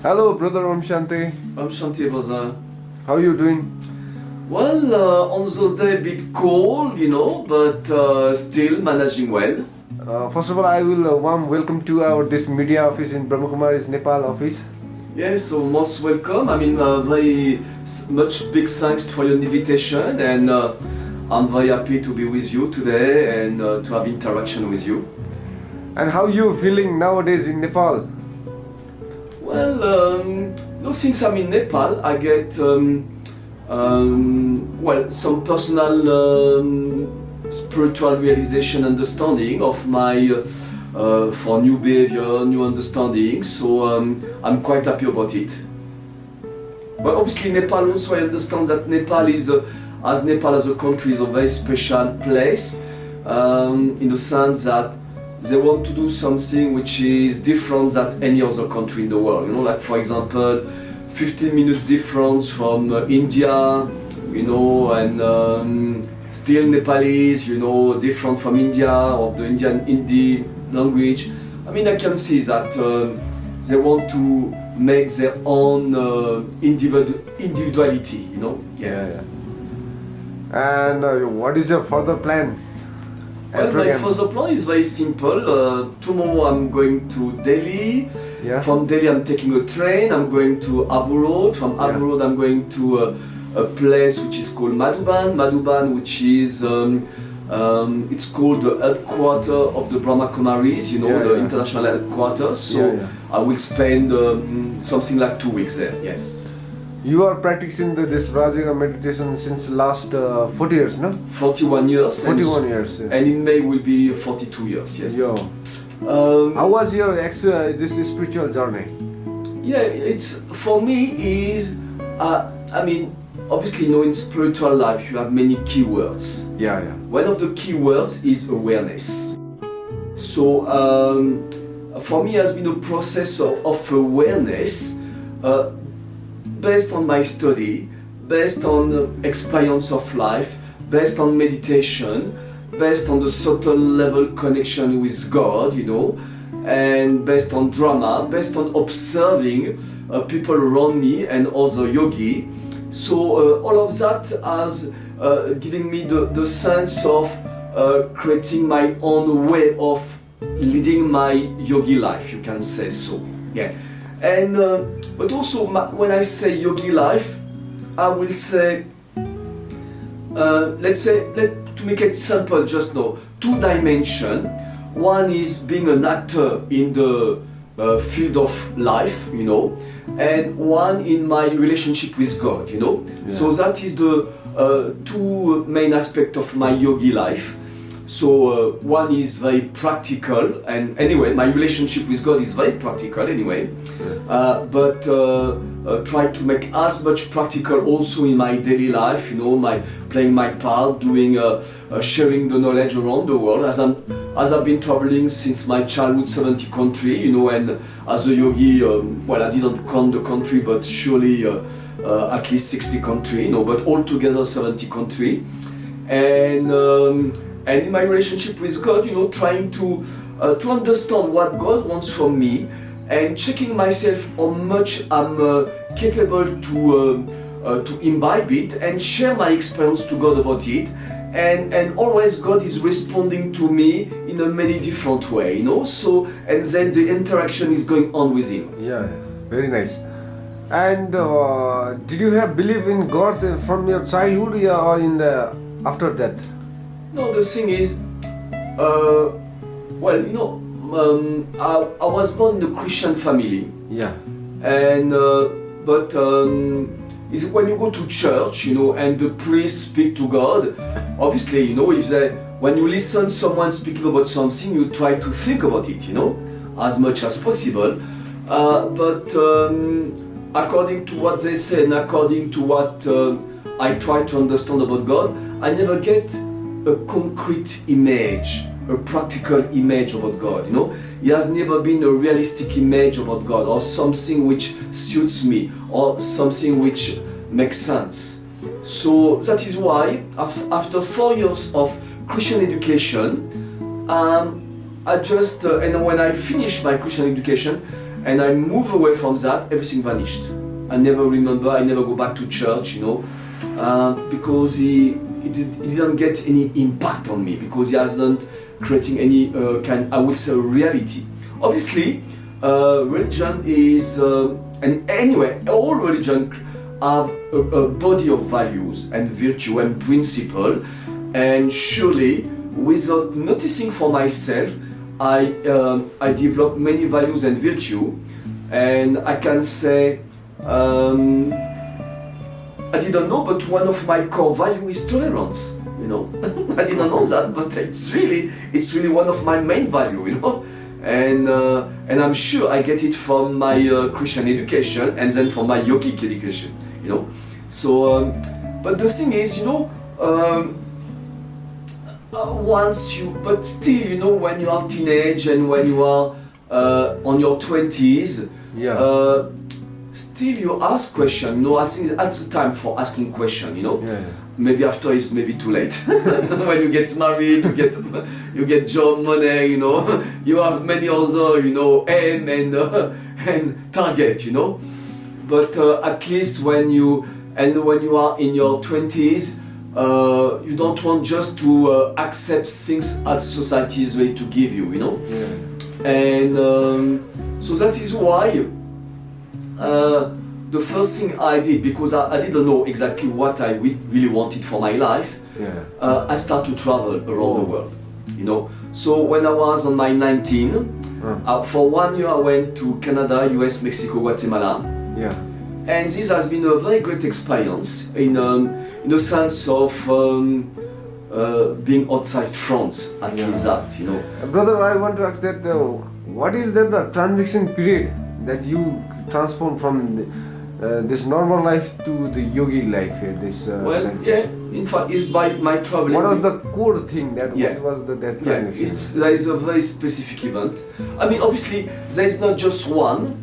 Hello, brother Om Shanti. I'm Shanti, brother. How are you doing? Well, on those days a bit cold, but still managing well. First of all, I will warm welcome to our this media office in Brahmakumaris Nepal office. Yes, so most welcome. I mean, very much big thanks for your invitation, and I'm very happy to be with you today and to have interaction with you. And how you feeling nowadays in Nepal? Well, since I'm in Nepal, I get some personal spiritual realization, understanding of my for new behavior, new understanding. So I'm quite happy about it. But obviously, Nepal also, I understand that Nepal is, as Nepal as a country, is a very special place in the sense that they want to do something which is different than any other country in the world. Like for example, 15 minutes difference from India, and still Nepalese, different from India, of the Indian Hindi language. I mean, I can see that they want to make their own individuality, Yes. Yeah. And what is your further plan? Well, my further plan is very simple. Tomorrow I'm going to Delhi. Yeah. From Delhi I'm taking a train. I'm going to Abu Road. From Abu Road I'm going to a place which is called Madhuban. Madhuban, which is it's called the headquarters of the Brahmakumaris. The international headquarters. So I will spend something like 2 weeks there. Yes. You are practicing this Rajaga meditation since last 40 years, no? 41 years. 41 years. Yeah. And in May will be 42 years. Yes. How was your this spiritual journey? Yeah, it's for me is obviously, in spiritual life you have many keywords. Yeah. One of the keywords is awareness. So for me, it has been a process of awareness. Based on my study, based on experience of life, based on meditation, based on the subtle level connection with God, and based on drama, based on observing people around me and other yogi. So all of that has given me the sense of creating my own way of leading my yogi life, you can say so. Yeah. And but also when I say yogi life, I will say, to make it simple just now, 2 dimensions. One is being an actor in the field of life, and one in my relationship with God, Yeah. So that is the 2 main aspects of my yogi life. So one is very practical, and anyway, my relationship with God is very practical anyway. But try to make as much practical also in my daily life. My playing my part, doing sharing the knowledge around the world. As I've been traveling since my childhood, 70 countries. And as a yogi, I didn't count the country, but surely at least 60 countries. But altogether 70 countries. And in my relationship with God, trying to understand what God wants from me, and checking myself how much I'm capable to imbibe it and share my experience to God about it, and always God is responding to me in a many different way, So and then the interaction is going on with Him. Yeah, very nice. And did you have belief in God from your childhood, or after that? No, the thing is, I was born in a Christian family. Yeah. And but is when you go to church, and the priest speak to God. Obviously, when you listen someone speaking about something, you try to think about it, as much as possible. But according to what they say and according to what I try to understand about God, I never get a concrete image, a practical image about God. It has never been a realistic image about God, or something which suits me, or something which makes sense. So that is why after 4 years of Christian education, I just and when I finished my Christian education, and I move away from that, everything vanished. I never remember, I never go back to church, because he didn't get any impact on me, because he hasn't creating any I would say, reality. Obviously, religion is, and anyway, all religion have a body of values and virtue and principle, and surely, without noticing for myself, I develop many values and virtue, and I can say, I didn't know, but one of my core values is tolerance. I didn't know that, but it's really one of my main values. And I'm sure I get it from my Christian education and then from my yogic education. So, but the thing is, but still, when you are teenage and when you are on your 20s, still you ask question. I think it's the time for asking question. Maybe after it's maybe too late. When you get married, you get job, money. You have many other aim and target. But at least when you are in your 20s. You don't want just to accept things as society is ready to give you, And so that is why the first thing I did, because I didn't know exactly what I really wanted for my life, I started to travel around the world, So when I was on my 19, for 1 year I went to Canada, US, Mexico, Guatemala. And this has been a very great experience in the sense of being outside France, at least that, Brother, I want to ask that, what is that the transition period that you transform from this normal life to the yogi life? In fact, it's by my traveling. What was the core thing that what was that transition? There is a very specific event. I mean, obviously, there is not just one,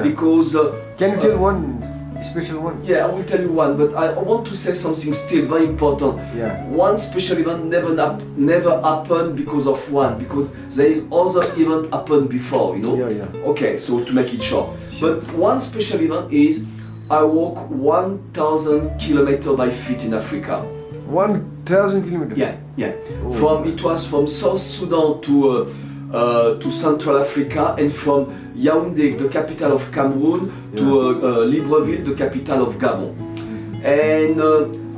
because... Can you tell one special one? Yeah, I will tell you one, but I want to say something still very important. One special event never happened because of one, because there is other event happened before, Okay, so to make it short. But one special event is I walk 1,000 kilometers by feet in Africa. 1,000 kilometers? Yeah. It was from South Sudan to Central Africa, and from Yaoundé, the capital of Cameroon, to Libreville, the capital of Gabon. And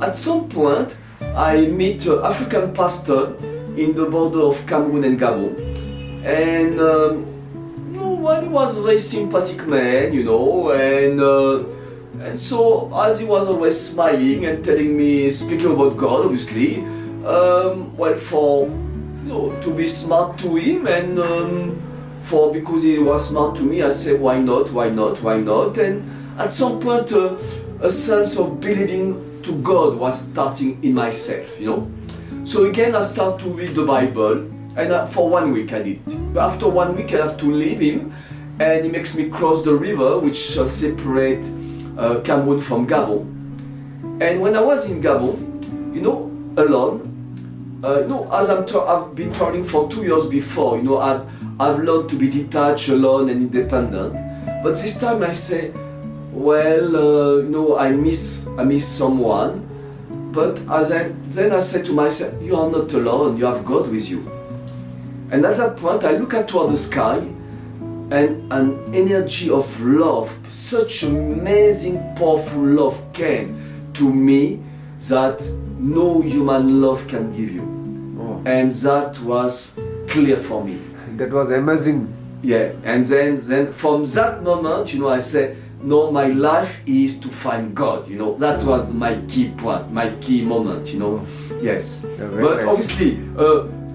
at some point, I meet an African pastor in the border of Cameroon and Gabon. And he was a very sympathetic man, and so as he was always smiling and telling me, speaking about God, obviously, to be smart to him, and because he was smart to me, I said, why not? And at some point, a sense of believing to God was starting in myself, So again, I start to read the Bible, and for 1 week I did. But after 1 week, I have to leave him, and he makes me cross the river, which separates Cameroon from Gabon. And when I was in Gabon, alone, as I've been traveling for 2 years before, I've learned to be detached, alone, and independent. But this time I say, I miss someone. But then I said to myself, you are not alone, you have God with you. And at that point, I look toward the sky, and an energy of love, such amazing, powerful love came to me that no human love can give you. And that was clear for me. That was amazing. Yeah, and then from that moment, I said, no, my life is to find God, that was my key point, my key moment, Yes. But obviously,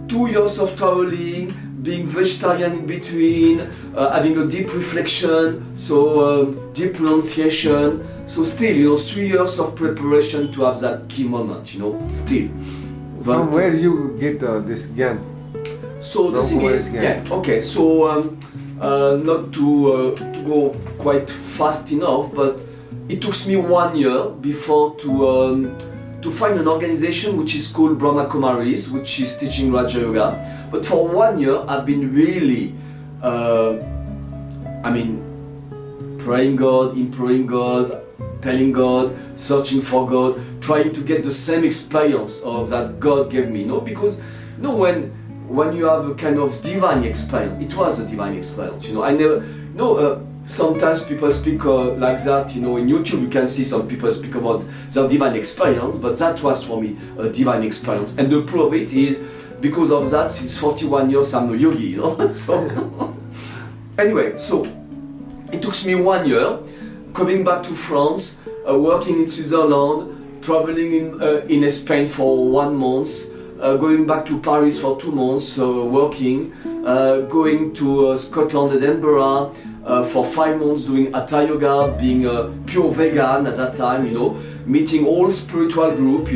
2 years of traveling, being vegetarian in between, having a deep reflection, so deep pronunciation, so still, 3 years of preparation to have that key moment, still. From where you get this gyan? So the thing is, so not to go quite fast enough, but it took me 1 year before to find an organization which is called Brahmakumaris, which is teaching Raja Yoga. But for 1 year, I've been really I mean, praying God, imploring God, telling God, searching for God, trying to get the same experience of that God gave me. Because when you have a kind of divine experience, it was a divine experience. I never. Sometimes people speak like that. In YouTube you can see some people speak about their divine experience, but that was for me a divine experience, and the proof of it is because of that. Since 41 years I'm a yogi. So anyway, so it took me 1 year coming back to France, working in Switzerland, traveling in Spain for 1 month, going back to Paris for 2 months, working, going to Scotland, Edinburgh for 5 months doing Hatha yoga, being a pure vegan at that time, meeting all spiritual group,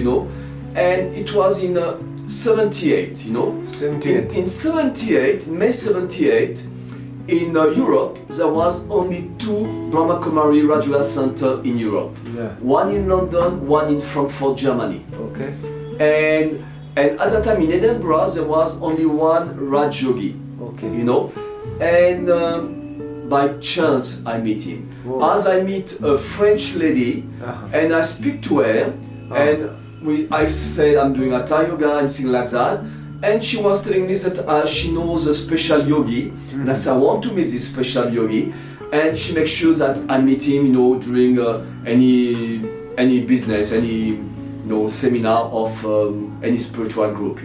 and it was in 78, 78. In 78, May 78, in Europe, there was only 2 Brahmakumaris Rajula Center in Europe. Yeah. One in London, one in Frankfurt, Germany. Okay. And at that time in Edinburgh, there was only 1 Raj Yogi. Okay. And by chance I meet him. Whoa. As I meet a French lady, and I speak to her, and I said I'm doing Hatha yoga and things like that. And she was telling me that she knows a special yogi, and I said I want to meet this special yogi, and she makes sure that I meet him, during any business, any seminar of any spiritual group,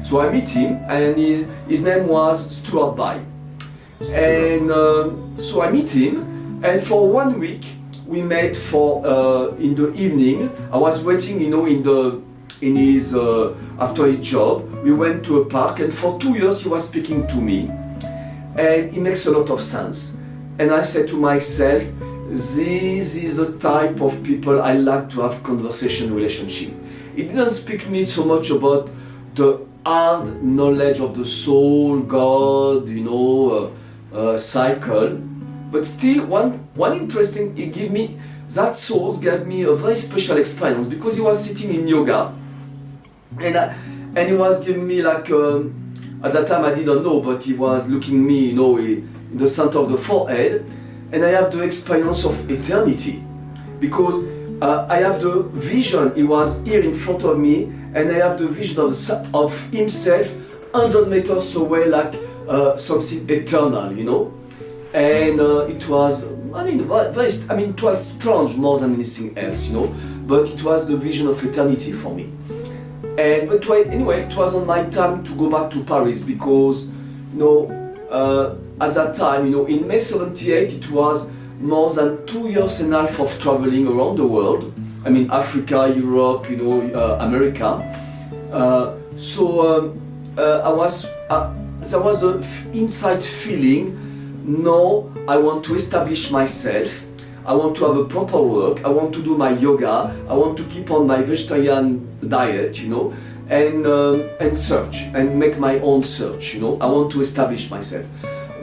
So I meet him, and his name was Stuart Bai, and so I meet him, and for 1 week we met for in the evening. I was waiting, in his after his job. We went to a park, and for 2 years he was speaking to me, and it makes a lot of sense. And I said to myself, this is the type of people I like to have conversation relationship. It didn't speak me so much about the hard knowledge of the soul, God, cycle, but still one interesting. It gave me that source gave me a very special experience, because he was sitting in yoga. And he was giving me at that time I didn't know, but he was looking me, in the center of the forehead, and I have the experience of eternity, because I have the vision. He was here in front of me, and I have the vision of himself 100 meters away, like something eternal, And it was, it was strange more than anything else, but it was the vision of eternity for me. But anyway, it was on my time to go back to Paris, because at that time, in May 78, it was more than 2.5 years of traveling around the world. I mean, Africa, Europe, America. There was an inside feeling. No, I want to establish myself. I want to have a proper work. I want to do my yoga. I want to keep on my vegetarian diet, and search and make my own search. I want to establish myself.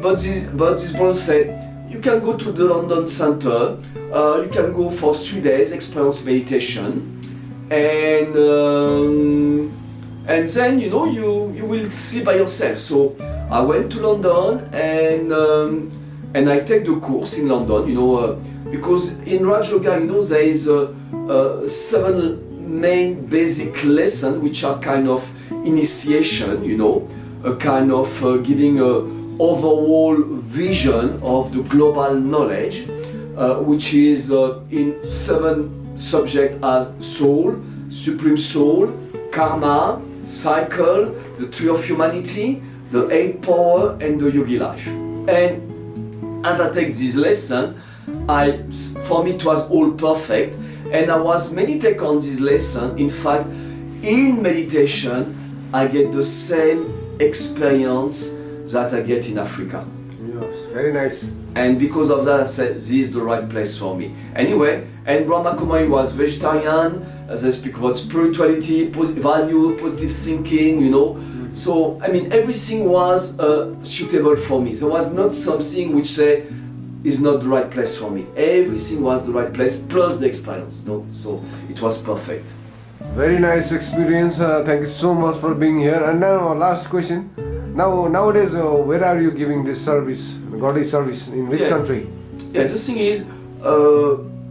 But this brother said, you can go to the London Center. You can go for 3 days experience meditation, and then you will see by yourself. So I went to London, and I take the course in London. Because in Raj Yoga, there is 7 main basic lessons, which are kind of initiation, a kind of giving a overall vision of the global knowledge, which is in 7 subjects as soul, supreme soul, karma, cycle, the tree of humanity, the 8 power, and the yogi life. And as I take this lesson, for me it was all perfect, and I was meditating on this lesson. In fact, in meditation, I get the same experience that I get in Africa. Yes, very nice. And because of that, I said, this is the right place for me. Anyway, and Brahmakumari was vegetarian. They speak about spirituality, positive value, positive thinking, So, everything was suitable for me. There was not something which say, is not the right place for me. Everything was the right place, plus the experience, So, it was perfect. Very nice experience. Thank you so much for being here. And now, last question. Nowadays, where are you giving this service? godly service in which Yeah. country? Yeah, the thing is,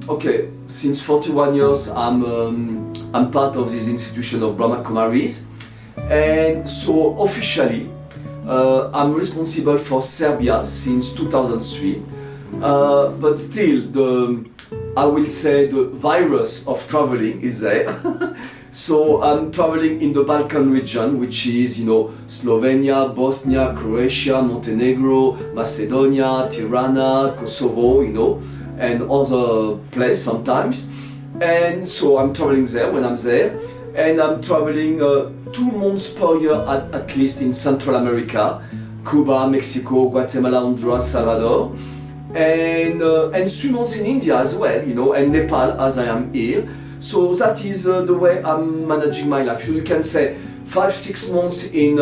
okay, since 41 years I'm part of this institution of Brahmakumaris, and so officially I'm responsible for Serbia since 2003, but still I will say the virus of traveling is there. So I'm traveling in the Balkan region, which is, Slovenia, Bosnia, Croatia, Montenegro, Macedonia, Tirana, Kosovo, and other places sometimes. And so I'm traveling there when I'm there. And I'm traveling 2 months per year at least in Central America, Cuba, Mexico, Guatemala, Honduras, Salvador. And 3 months in India as well, and Nepal as I am here. So that is the way I'm managing my life. You can say 5-6 months in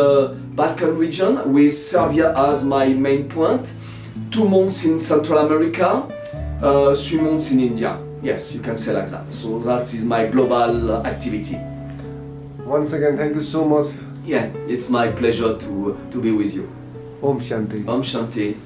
Balkan region with Serbia as my main point, 2 months in Central America, 3 months in India. Yes, you can say like that. So that is my global activity. Once again, thank you so much. Yeah, it's my pleasure to be with you. Om Shanti. Om Shanti.